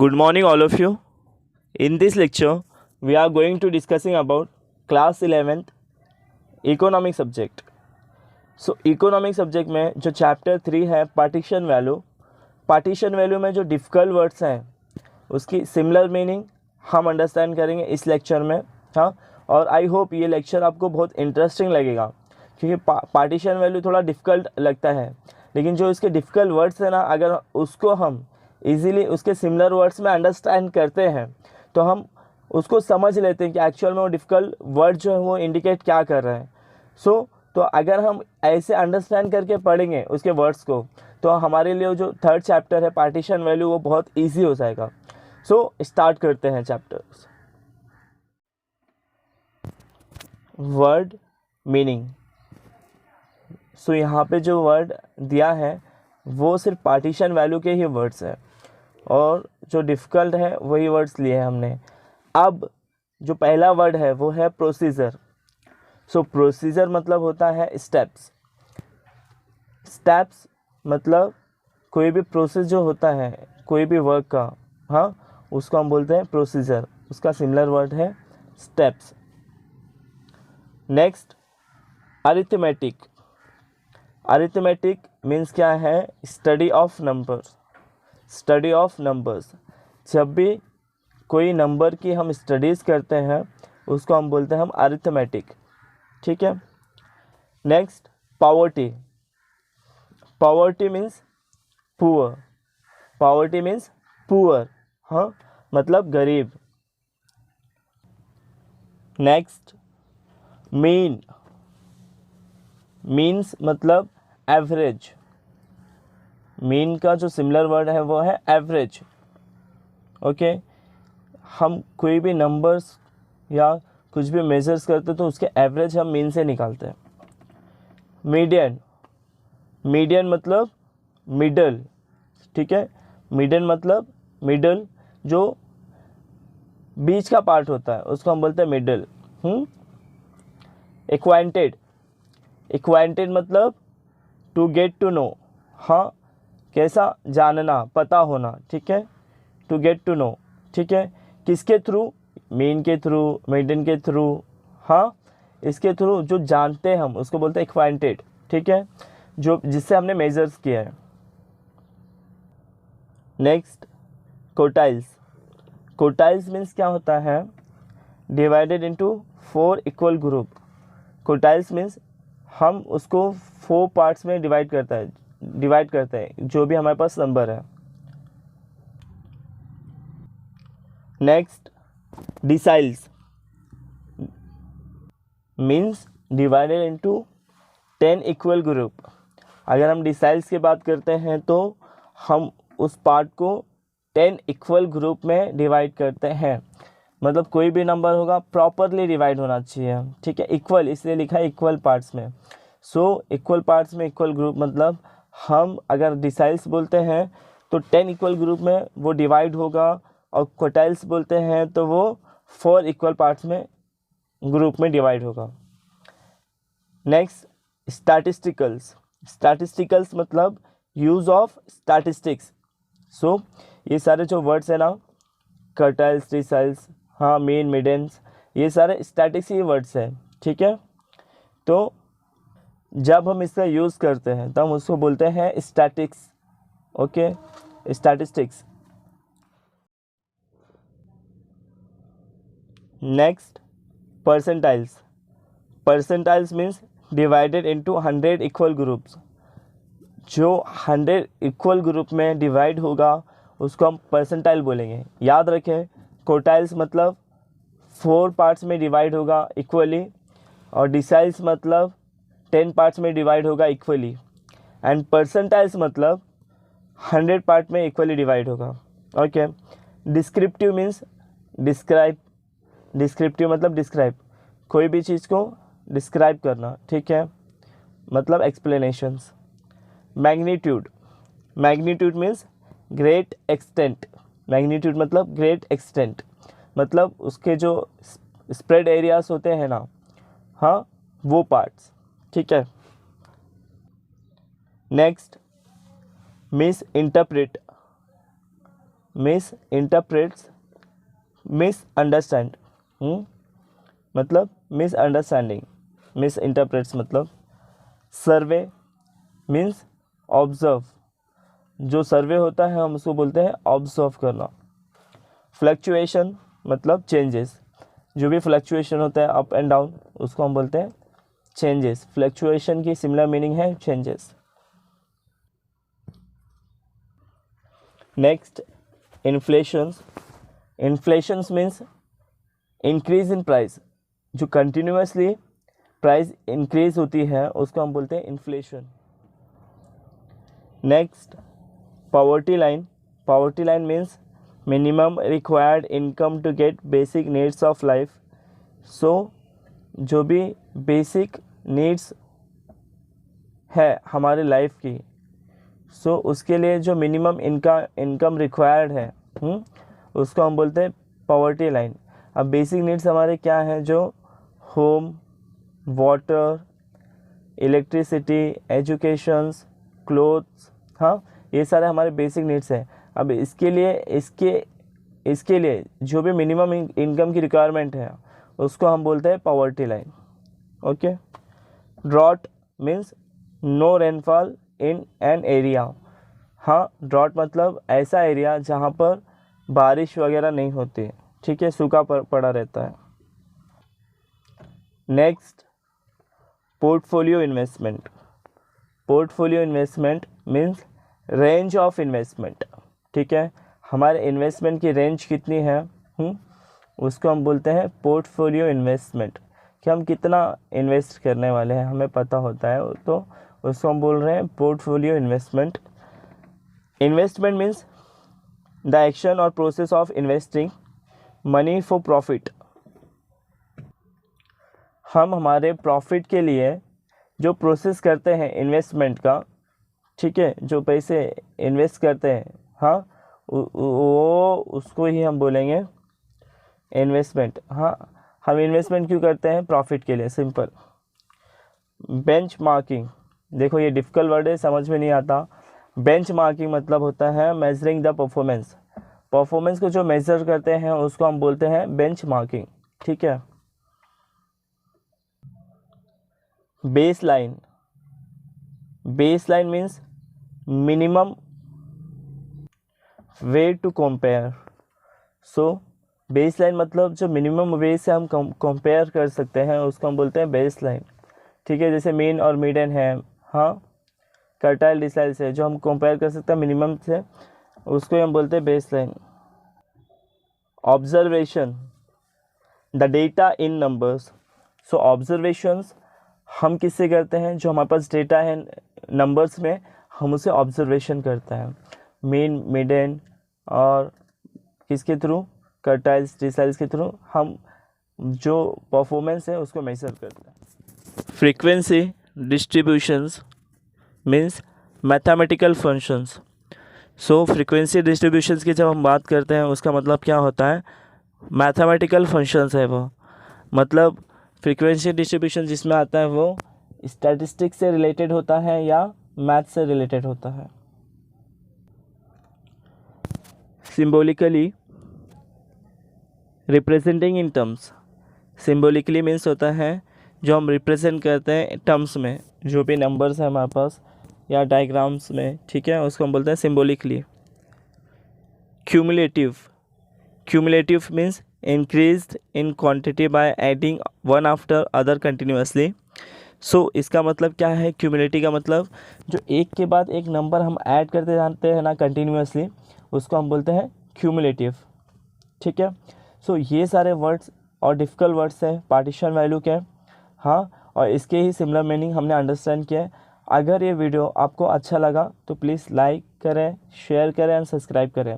Good morning all of you. In this lecture we are going to discussing about class 11th economic subject. So economic subject में जो chapter 3 है partition value में जो difficult words हैं उसकी similar meaning हम understand करेंगे इस लेक्चर में. हाँ, और आई होप ये लेक्चर आपको बहुत इंटरेस्टिंग लगेगा क्योंकि पार्टीशन वैल्यू थोड़ा डिफ़िकल्ट लगता है, लेकिन जो इसके डिफ़िकल्ट वर्ड्स हैं ना, अगर उसको हम इजीली उसके सिमिलर वर्ड्स में अंडरस्टैंड करते हैं तो हम उसको समझ लेते हैं कि एक्चुअल में वो डिफ़िकल्ट वर्ड जो है वो इंडिकेट क्या कर रहे हैं. तो अगर हम ऐसे अंडरस्टैंड करके पढ़ेंगे उसके वर्ड्स को तो हमारे लिए जो थर्ड चैप्टर है पार्टीशन वैल्यू वो बहुत इजी हो जाएगा. स्टार्ट करते हैं चैप्टर्स. Word meaning. यहाँ पे जो वर्ड दिया है वो सिर्फ पार्टीशन वैल्यू के ही वर्ड्स हैं और जो डिफ़िकल्ट है वही वर्ड्स लिए हैं हमने. अब जो पहला वर्ड है वो है प्रोसीजर. प्रोसीजर मतलब होता है स्टेप्स. स्टेप्स मतलब कोई भी प्रोसेस जो होता है कोई भी वर्क का, हाँ, उसको हम बोलते हैं प्रोसीजर. उसका सिमिलर वर्ड है steps. Next arithmetic. Arithmetic means क्या है? Study of numbers. Study of numbers. जब भी कोई नंबर की हम स्टडीज़ करते हैं उसको हम बोलते हैं हम अरिथमेटिक. ठीक है. Next poverty. Poverty means poor. Poverty means poor, हाँ, मतलब गरीब. Next mean. मीन्स मतलब एवरेज. मीन का जो सिमिलर वर्ड है वो है एवरेज. ओके. हम कोई भी नंबर्स या कुछ भी मेजर्स करते तो उसके एवरेज हम मीन से निकालते हैं. मीडियन. मीडियन मतलब मिडल. ठीक है. मीडियन मतलब मिडल, जो बीच का पार्ट होता है उसको हम बोलते हैं मिडल. एक्वाइंटेड. एक्वाइंटेड मतलब टू गेट टू नो, हाँ, कैसा? जानना, पता होना. ठीक है. To get to know. ठीक है. किसके थ्रू? मीन के थ्रू, मीडियन के थ्रू, हाँ, इसके थ्रू जो जानते हैं हम उसको बोलते हैं एक्वाइंटेड. ठीक है. जो जिससे हमने मेजर्स किया है. नेक्स्ट क्वोटाइल्स. क्वोटाइल्स मीन्स क्या होता है? Divided into 4 equal group. Quartiles means हम उसको 4 पार्ट्स में डिवाइड करते हैं जो भी हमारे पास नंबर है. Next deciles means divided into 10 equal group. अगर हम डिसाइल्स की बात करते हैं तो हम उस पार्ट को 10 इक्वल ग्रुप में डिवाइड करते हैं. मतलब कोई भी नंबर होगा प्रॉपरली डिवाइड होना चाहिए. ठीक है. इक्वल इसलिए लिखा है इक्वल पार्ट्स में. इक्वल पार्ट्स में इक्वल ग्रुप मतलब हम अगर डिसाइल्स बोलते हैं तो 10 इक्वल ग्रुप में वो डिवाइड होगा और क्वोटाइल्स बोलते हैं तो वो 4 इक्वल पार्ट्स में ग्रुप में डिवाइड होगा. नेक्स्ट स्टैटिस्टिकल्स. स्टैटिस्टिकल्स मतलब यूज़ ऑफ स्टैटिस्टिक्स. ये सारे जो वर्ड्स हैं ना, क्वोटाइल्स, डिसाइल्स, हाँ, मीन, मीडियंस, ये सारे स्टैटिक्स ही वर्ड्स हैं. ठीक है. तो जब हम इसका यूज़ करते हैं तो हम उसको बोलते हैं statics. Okay. Statistics. Next percentiles. Percentiles means divided into 100 equal groups. जो 100 इक्वल ग्रुप में डिवाइड होगा उसको हम परसेंटाइल बोलेंगे. याद रखें, क्वोटाइल्स मतलब 4 पार्ट्स में डिवाइड होगा इक्वली और डिसाइल्स मतलब 10 पार्ट्स में डिवाइड होगा इक्वली एंड परसेंटाइल्स मतलब 100 पार्ट में इक्वली डिवाइड होगा. Okay. Descriptive means describe. Descriptive मतलब डिस्क्राइब, कोई भी चीज़ को डिस्क्राइब करना. ठीक है. मतलब explanations. Magnitude. Magnitude means great extent. Magnitude मतलब ग्रेट एक्सटेंट, मतलब उसके जो स्प्रेड एरियाज होते हैं ना, हाँ, वो पार्ट्स. ठीक है. Next miss interpret. Miss interprets, misunderstand, मतलब मिसअंडरस्टैंडिंग, मिस इंटरप्रेट्स मतलब सर्वे मीन्स ऑब्जर्व, जो सर्वे होता है हम उसको बोलते हैं ऑब्जर्व करना। फ्लक्चुएशन मतलब चेंजेस, जो भी फ्लक्चुएशन होता है अप एंड डाउन उसको हम बोलते हैं चेंजेस। फ्लक्चुएशन की सिमिलर मीनिंग है changes. Next inflations. Inflations means increase in price, जो कंटिन्यूसली प्राइस इंक्रीज होती है उसको हम बोलते हैं inflation. Next poverty line. Poverty line means minimum required income to get basic needs of life. So जो भी बेसिक नीड्स है हमारे लाइफ की, सो उसके लिए जो मिनिमम इनकम रिक्वायर्ड है उसको हम बोलते हैं पॉवर्टी लाइन। अब बेसिक नीड्स हमारे क्या हैं, जो home, water, electricity, educations, clothes, हाँ ये सारे हमारे बेसिक नीड्स हैं। अब इसके लिए जो भी मिनिमम इनकम की रिक्वायरमेंट है उसको हम बोलते हैं poverty line. Okay. Drought means no rainfall in an area. हाँ ड्रॉट मतलब ऐसा एरिया जहाँ पर बारिश वगैरह नहीं होती, ठीक है, सूखा पड़ा रहता है। Next portfolio investment. Portfolio investment means range of investment, ठीक है, हमारे इन्वेस्टमेंट की रेंज कितनी है उसको हम बोलते हैं पोर्टफोलियो इन्वेस्टमेंट, कि हम कितना इन्वेस्ट करने वाले हैं हमें पता होता है, तो उसको हम बोल रहे हैं portfolio investment. Investment means the action और process of investing money for profit. हम हमारे प्रॉफिट के लिए जो प्रोसेस करते हैं इन्वेस्टमेंट का, ठीक है, जो पैसे इन्वेस्ट करते हैं, हाँ वो उसको ही हम बोलेंगे इन्वेस्टमेंट। हाँ हम इन्वेस्टमेंट क्यों करते हैं, प्रॉफिट के लिए, सिंपल। बेंच मार्किंग, देखो ये डिफ़िकल्ट वर्ड है, समझ में नहीं आता। बेंच मार्किंग मतलब होता है मेजरिंग द परफॉर्मेंस। परफॉर्मेंस को जो मेजर करते हैं उसको हम बोलते हैं बेंच मार्किंग, ठीक है। Baseline. Baseline means minimum way to compare. So baseline मतलब जो मिनिमम वे से हम कंपेयर कर सकते हैं उसको हम बोलते हैं बेस लाइन, ठीक है। जैसे मीन और मीडियन है, हाँ कर्टाइल डिसाइल से जो हम कंपेयर कर सकते हैं मिनिमम से, उसको हम बोलते हैं base line. Observation the data in numbers. So observations हम किससे करते हैं, जो हमारे पास डेटा है नंबर्स में हम उसे ऑब्जर्वेशन करते हैं, मीन, मीडियन और किसके थ्रू, कर्टाइल्स डिसाइल्स के थ्रू हम जो परफॉर्मेंस है उसको मेजर करते हैं। Frequency distributions means mathematical functions. So frequency distributions की जब हम बात करते हैं उसका मतलब क्या होता है, मैथमेटिकल फंक्शंस है वो, मतलब फ्रीक्वेंसी डिस्ट्रीब्यूशन जिसमें आता है वो स्टैटिस्टिक्स से रिलेटेड होता है या मैथ से रिलेटेड होता है। Symbolically representing in terms. Symbolically means होता है जो हम रिप्रेजेंट करते हैं टर्म्स में, जो भी नंबर्स हैं हमारे पास या डायग्राम्स में, ठीक है, उसको हम बोलते हैं symbolically. Cumulative. Cumulative means increased in quantity by adding one after other continuously. So इसका मतलब क्या है, क्यूमुलेटिव का मतलब जो एक के बाद एक नंबर हम ऐड करते जाते हैं ना कंटिन्यूसली, उसको हम बोलते हैं क्यूमुलेटिव, ठीक है। सो ये सारे वर्ड्स और डिफ़िकल्ट वर्ड्स हैं पार्टीशन वैल्यू के, हाँ, और इसके ही सिमिलर मीनिंग हमने अंडरस्टैंड किया। अगर ये वीडियो आपको अच्छा लगा तो प्लीज़ लाइक करें, शेयर करें एंड सब्सक्राइब करें।